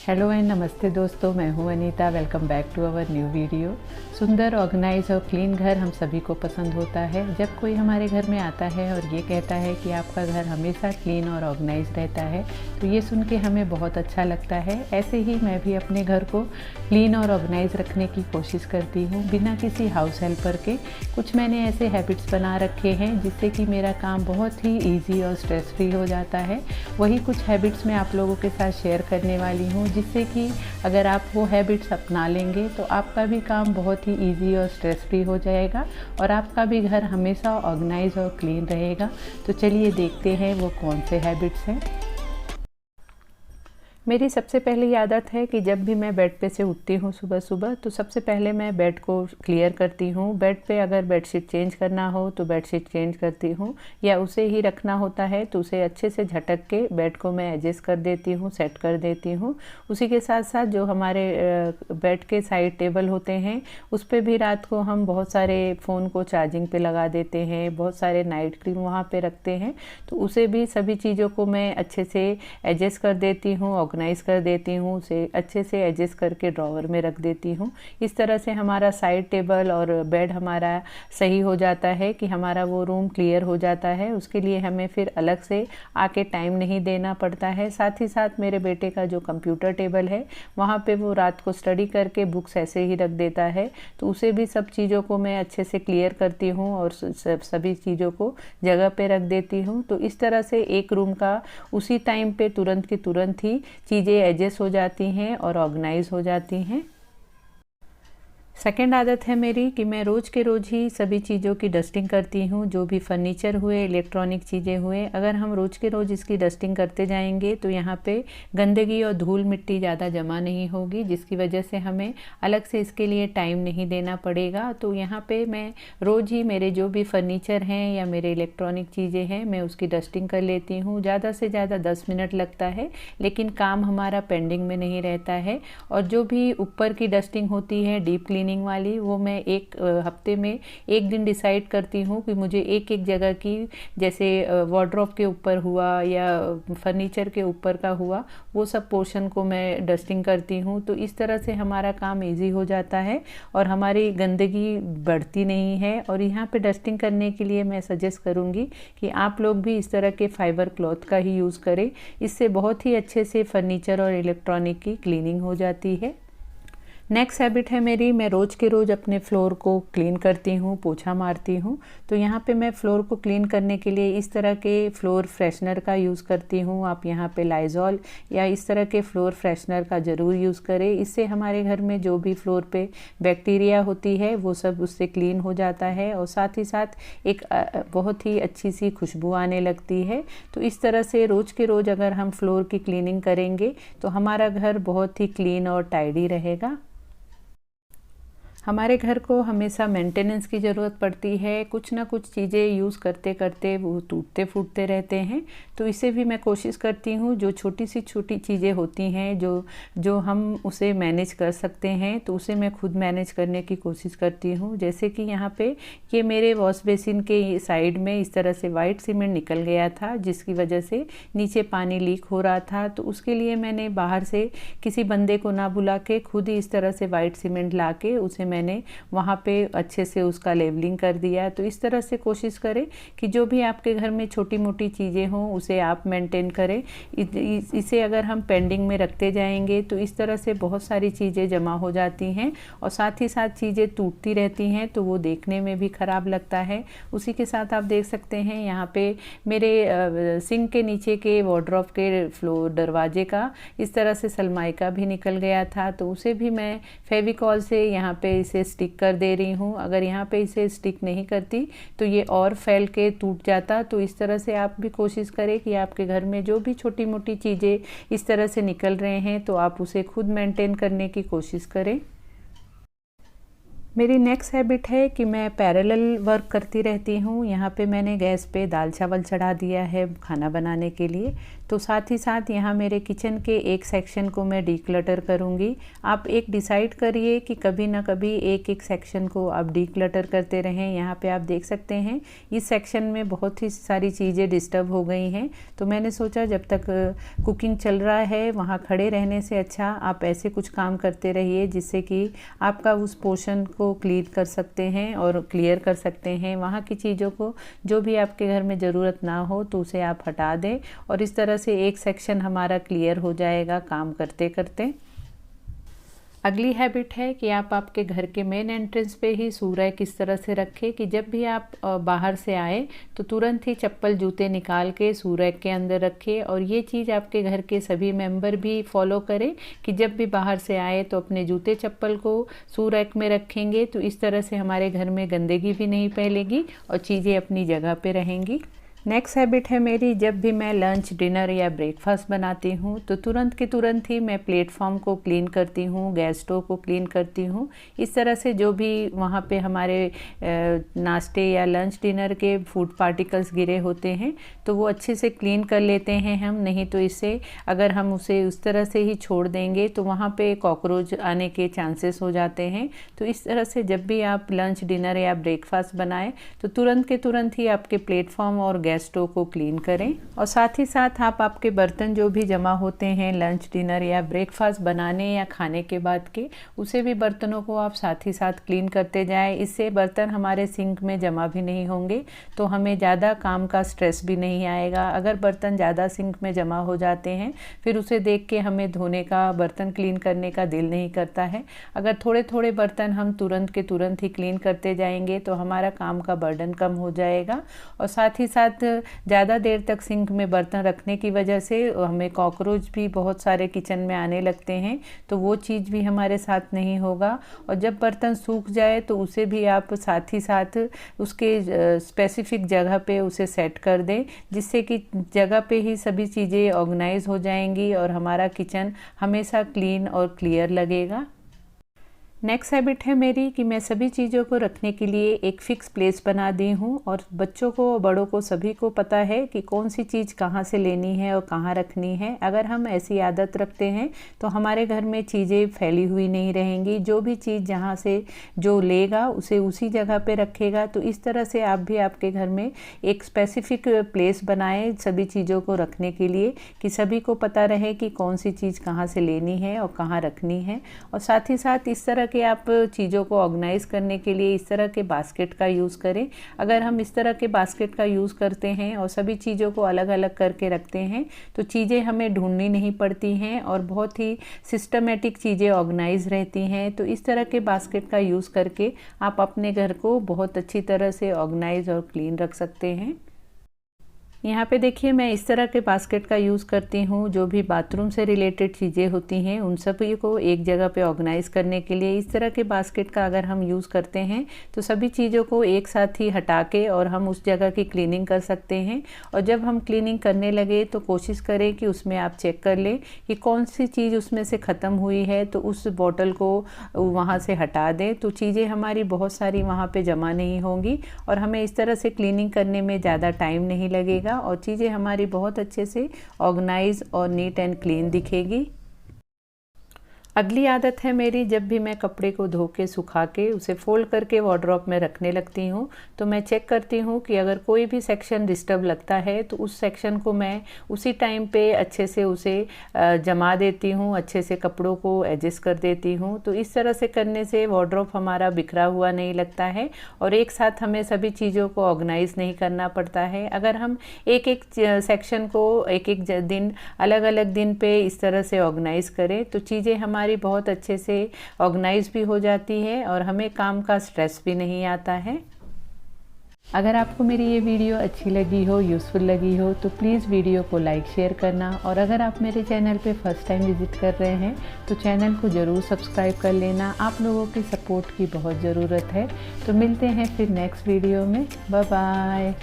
Hello and नमस्ते दोस्तों, मैं हूं Anita. Welcome back to our new video. सुंदर, ऑर्गेनाइज और क्लीन घर हम सभी को पसंद होता है। जब कोई हमारे घर में आता है और ये कहता है कि आपका घर हमेशा क्लीन और ऑर्गेनाइज रहता है, तो ये सुन के हमें बहुत अच्छा लगता है। ऐसे ही मैं भी अपने घर को क्लीन और ऑर्गेनाइज रखने की कोशिश करती हूँ, बिना किसी हाउस हेल्पर के। कुछ मैंने ऐसे हैबिट्स बना रखे हैं जिससे कि मेरा काम बहुत ही ईजी और स्ट्रेस फ्री हो जाता है। वही कुछ हैबिट्स मैं आप लोगों के साथ शेयर करने वाली हूँ, जिससे कि अगर आप वो हैबिट्स अपना लेंगे तो आपका भी काम बहुत ही इजी और स्ट्रेस फ्री हो जाएगा और आपका भी घर हमेशा ऑर्गेनाइज और क्लीन रहेगा। तो चलिए देखते हैं वो कौन से हैबिट्स हैं। मेरी सबसे पहली आदत है कि जब भी मैं बेड पे से उठती हूँ सुबह सुबह, तो सबसे पहले मैं बेड को क्लियर करती हूँ। बेड पे अगर बेडशीट चेंज करना हो तो बेडशीट चेंज करती हूँ, या उसे ही रखना होता है तो उसे अच्छे से झटक के बेड को मैं एडजस्ट कर देती हूँ, सेट कर देती हूँ। उसी के साथ साथ जो हमारे बेड के साइड टेबल होते हैं, उस पर भी रात को हम बहुत सारे फ़ोन को चार्जिंग पे लगा देते हैं, बहुत सारे नाइट क्रीम वहाँ पे रखते हैं, तो उसे भी सभी चीज़ों को मैं अच्छे से एडजस्ट कर देती हूँ, ऑर्गेनाइज कर देती हूँ, उसे अच्छे से एडजस्ट करके ड्रॉवर में रख देती हूँ। इस तरह से हमारा साइड टेबल और बेड हमारा सही हो जाता है कि हमारा वो रूम क्लियर हो जाता है। उसके लिए हमें फिर अलग से आके टाइम नहीं देना पड़ता है। साथ ही साथ मेरे बेटे का जो कंप्यूटर टेबल है, वहाँ पे वो रात को स्टडी करके बुक्स ऐसे ही रख देता है, तो उसे भी सब चीज़ों को मैं अच्छे से क्लियर करती हूँ और सभी चीज़ों को जगह पे रख देती हूँ। तो इस तरह से एक रूम का उसी टाइम पे तुरंत की तुरंत ही चीज़ें एडजस्ट हो जाती हैं और ऑर्गेनाइज हो जाती हैं। सेकेंड आदत है मेरी कि मैं रोज़ के रोज़ ही सभी चीज़ों की डस्टिंग करती हूँ। जो भी फर्नीचर हुए, इलेक्ट्रॉनिक चीज़ें हुए, अगर हम रोज़ के रोज़ इसकी डस्टिंग करते जाएंगे तो यहाँ पे गंदगी और धूल मिट्टी ज़्यादा जमा नहीं होगी, जिसकी वजह से हमें अलग से इसके लिए टाइम नहीं देना पड़ेगा। तो यहाँ पे मैं रोज़ ही मेरे जो भी फर्नीचर हैं या मेरे इलेक्ट्रॉनिक चीज़ें हैं, मैं उसकी डस्टिंग कर लेती हूँ। ज़्यादा से ज़्यादा 10 मिनट लगता है, लेकिन काम हमारा पेंडिंग में नहीं रहता है। और जो भी ऊपर की डस्टिंग होती है डीप क्लीनिंग वाली, वो मैं एक हफ्ते में एक दिन डिसाइड करती हूँ कि मुझे एक एक जगह की, जैसे वार्डरोब के ऊपर हुआ या फर्नीचर के ऊपर का हुआ, वो सब पोर्शन को मैं डस्टिंग करती हूँ। तो इस तरह से हमारा काम इजी हो जाता है और हमारी गंदगी बढ़ती नहीं है। और यहाँ पे डस्टिंग करने के लिए मैं सजेस्ट करूँगी कि आप लोग भी इस तरह के फाइबर क्लॉथ का ही यूज़ करें। इससे बहुत ही अच्छे से फर्नीचर और इलेक्ट्रॉनिक की क्लीनिंग हो जाती है। नेक्स्ट हैबिट है मेरी, मैं रोज़ के रोज़ अपने फ्लोर को क्लीन करती हूँ, पोछा मारती हूँ। तो यहाँ पे मैं फ्लोर को क्लीन करने के लिए इस तरह के फ्लोर फ्रेशनर का यूज़ करती हूँ। आप यहाँ पे लाइजॉल या इस तरह के फ्लोर फ्रेशनर का ज़रूर यूज़ करें। इससे हमारे घर में जो भी फ्लोर पे बैक्टीरिया होती है वो सब उससे क्लीन हो जाता है और साथ ही साथ एक बहुत ही अच्छी सी खुशबू आने लगती है। तो इस तरह से रोज़ के रोज़ अगर हम फ्लोर की क्लीनिंग करेंगे तो हमारा घर बहुत ही क्लीन और टाइडी रहेगा। हमारे घर को हमेशा मेंटेनेंस की ज़रूरत पड़ती है। कुछ ना कुछ चीज़ें यूज़ करते करते वो टूटते फूटते रहते हैं, तो इसे भी मैं कोशिश करती हूँ जो छोटी सी छोटी चीज़ें होती हैं जो हम उसे मैनेज कर सकते हैं, तो उसे मैं खुद मैनेज करने की कोशिश करती हूँ। जैसे कि यहाँ पे ये मेरे वॉश बेसिन के साइड में इस तरह से वाइट सीमेंट निकल गया था, जिसकी वजह से नीचे पानी लीक हो रहा था। तो उसके लिए मैंने बाहर से किसी बंदे को ना बुला के खुद ही इस तरह से वाइट सीमेंट ला के उसे मैंने वहाँ पे अच्छे से उसका लेवलिंग कर दिया। तो इस तरह से कोशिश करें कि जो भी आपके घर में छोटी मोटी चीज़ें हों उसे आप मेंटेन करें। इसे अगर हम पेंडिंग में रखते जाएंगे तो इस तरह से बहुत सारी चीज़ें जमा हो जाती हैं और साथ ही साथ चीज़ें टूटती रहती हैं, तो वो देखने में भी ख़राब लगता है। उसी के साथ आप देख सकते हैं यहाँ पे मेरे सिंक के नीचे के वार्डरोब के फ्लोर दरवाजे का इस तरह से सनमाइका भी निकल गया था, तो उसे भी मैं फेविकॉल से यहाँ पे इसे स्टिक कर दे रही हूँ। अगर यहाँ पे इसे स्टिक नहीं करती तो ये और फैल के टूट जाता। तो इस तरह से आप भी कोशिश करें कि आपके घर में जो भी छोटी मोटी चीज़ें इस तरह से निकल रहे हैं तो आप उसे खुद मेंटेन करने की कोशिश करें। मेरी नेक्स्ट हैबिट है कि मैं पैरेलल वर्क करती रहती हूँ। यहाँ पे मैंने गैस पे दाल चावल चढ़ा दिया है खाना बनाने के लिए। तो साथ ही साथ यहाँ मेरे किचन के एक सेक्शन को मैं डीक्लटर करूँगी। आप एक डिसाइड करिए कि कभी ना कभी एक एक सेक्शन को आप डीक्लटर करते रहें। यहाँ पे आप देख सकते हैं इस सेक्शन में बहुत ही सारी चीज़ें डिस्टर्ब हो गई हैं, तो मैंने सोचा जब तक कुकिंग चल रहा है वहाँ खड़े रहने से अच्छा आप ऐसे कुछ काम करते रहिए जिससे कि आपका उस पोर्शन को क्लीन कर सकते हैं और क्लियर कर सकते हैं। वहाँ की चीज़ों को जो भी आपके घर में ज़रूरत ना हो तो उसे आप हटा दें और इस तरह से एक सेक्शन हमारा क्लियर हो जाएगा काम करते करते। अगली हैबिट है कि आप आपके घर के मेन एंट्रेंस पे ही शू रैक इस तरह से रखें कि जब भी आप बाहर से आए तो तुरंत ही चप्पल जूते निकाल के शू रैक के अंदर रखें। और ये चीज़ आपके घर के सभी मेंबर भी फॉलो करें कि जब भी बाहर से आए तो अपने जूते चप्पल को शू रैक में रखेंगे तो इस तरह से हमारे घर में गंदगी भी नहीं फैलेगी और चीज़ें अपनी जगह पे रहेंगी। नेक्स्ट हैबिट है मेरी, जब भी मैं लंच डिनर या ब्रेकफास्ट बनाती हूँ तो तुरंत के तुरंत ही मैं प्लेटफॉर्म को क्लीन करती हूँ, गैस स्टोव को क्लीन करती हूँ। इस तरह से जो भी वहाँ पे हमारे नाश्ते या लंच डिनर के फूड पार्टिकल्स गिरे होते हैं तो वो अच्छे से क्लीन कर लेते हैं हम। नहीं तो इससे अगर हम उसे उस तरह से ही छोड़ देंगे तो वहाँ पे कॉकरोच आने के चांसेस हो जाते हैं। तो इस तरह से जब भी आप लंच डिनर या ब्रेकफास्ट बनाएं तो तुरंत के तुरंत ही आपके प्लेटफॉर्म और गैस स्टोव को क्लीन करें। और साथ ही साथ आप आपके बर्तन जो भी जमा होते हैं लंच डिनर या ब्रेकफास्ट बनाने या खाने के बाद के, उसे भी बर्तनों को आप साथ ही साथ क्लीन करते जाएं। इससे बर्तन हमारे सिंक में जमा भी नहीं होंगे तो हमें ज़्यादा काम का स्ट्रेस भी नहीं आएगा। अगर बर्तन ज़्यादा सिंक में जमा हो जाते हैं फिर उसे देख के हमें धोने का, बर्तन क्लीन करने का दिल नहीं करता है। अगर थोड़े थोड़े बर्तन हम तुरंत के तुरंत ही क्लीन करते जाएंगे तो हमारा काम का बर्डन कम हो जाएगा। और साथ ही साथ ज़्यादा देर तक सिंक में बर्तन रखने की वजह से हमें कॉकरोच भी बहुत सारे किचन में आने लगते हैं, तो वो चीज़ भी हमारे साथ नहीं होगा। और जब बर्तन सूख जाए तो उसे भी आप साथ ही साथ उसके स्पेसिफिक जगह पे उसे सेट कर दें जिससे कि जगह पे ही सभी चीज़ें ऑर्गेनाइज हो जाएंगी और हमारा किचन हमेशा क्लीन और क्लियर लगेगा। नेक्स्ट हैबिट है मेरी कि मैं सभी चीज़ों को रखने के लिए एक फ़िक्स प्लेस बना दी हूँ और बच्चों को, बड़ों को, सभी को पता है कि कौन सी चीज़ कहाँ से लेनी है और कहाँ रखनी है। अगर हम ऐसी आदत रखते हैं तो हमारे घर में चीज़ें फैली हुई नहीं रहेंगी। जो भी चीज़ जहाँ से जो लेगा उसे उसी जगह पे रखेगा। तो इस तरह से आप भी आपके घर में एक स्पेसिफिक प्लेस बनाएं सभी चीज़ों को रखने के लिए कि सभी को पता रहे कि कौन सी चीज़ कहाँ से लेनी है और कहाँ रखनी है। और साथ ही साथ इस तरह कि आप चीज़ों को ऑर्गेनाइज करने के लिए इस तरह के बास्केट का यूज़ करें। अगर हम इस तरह के बास्केट का यूज़ करते हैं और सभी चीज़ों को अलग अलग करके रखते हैं तो चीज़ें हमें ढूंढनी नहीं पड़ती हैं और बहुत ही सिस्टमेटिक चीज़ें ऑर्गेनाइज रहती हैं। तो इस तरह के बास्केट का यूज़ करके आप अपने घर को बहुत अच्छी तरह से ऑर्गेनाइज और क्लीन रख सकते हैं। यहाँ पे देखिए मैं इस तरह के बास्केट का यूज़ करती हूँ। जो भी बाथरूम से रिलेटेड चीज़ें होती हैं उन सभी को एक जगह पे ऑर्गेनाइज करने के लिए इस तरह के बास्केट का अगर हम यूज़ करते हैं तो सभी चीज़ों को एक साथ ही हटा के और हम उस जगह की क्लीनिंग कर सकते हैं। और जब हम क्लीनिंग करने लगे तो कोशिश करें कि उसमें आप चेक कर लें कि कौन सी चीज़ उसमें से ख़त्म हुई है तो उस बॉटल को वहाँ से हटा दें तो चीज़ें हमारी बहुत सारी वहाँ पर जमा नहीं होंगी और हमें इस तरह से क्लीनिंग करने में ज़्यादा टाइम नहीं लगेगा और चीज़ें हमारी बहुत अच्छे से ऑर्गेनाइज और नीट एंड क्लीन दिखेगी। अगली आदत है मेरी, जब भी मैं कपड़े को धो के सुखा के उसे फोल्ड करके वार्डरोब में रखने लगती हूँ तो मैं चेक करती हूँ कि अगर कोई भी सेक्शन डिस्टर्ब लगता है तो उस सेक्शन को मैं उसी टाइम पे अच्छे से उसे जमा देती हूँ, अच्छे से कपड़ों को एडजस्ट कर देती हूँ। तो इस तरह से करने से वार्डरोब हमारा बिखरा हुआ नहीं लगता है और एक साथ हमें सभी चीज़ों को ऑर्गेनाइज नहीं करना पड़ता है। अगर हम एक एक सेक्शन को एक एक दिन अलग अलग दिन पे इस तरह से ऑर्गेनाइज करें तो चीज़ें हमारी बहुत अच्छे से ऑर्गेनाइज भी हो जाती है और हमें काम का स्ट्रेस भी नहीं आता है। अगर आपको मेरी ये वीडियो अच्छी लगी हो, यूज़फुल लगी हो तो प्लीज़ वीडियो को लाइक शेयर करना और अगर आप मेरे चैनल पे फर्स्ट टाइम विज़िट कर रहे हैं तो चैनल को ज़रूर सब्सक्राइब कर लेना। आप लोगों की सपोर्ट की बहुत ज़रूरत है। तो मिलते हैं फिर नेक्स्ट वीडियो में। Bye bye.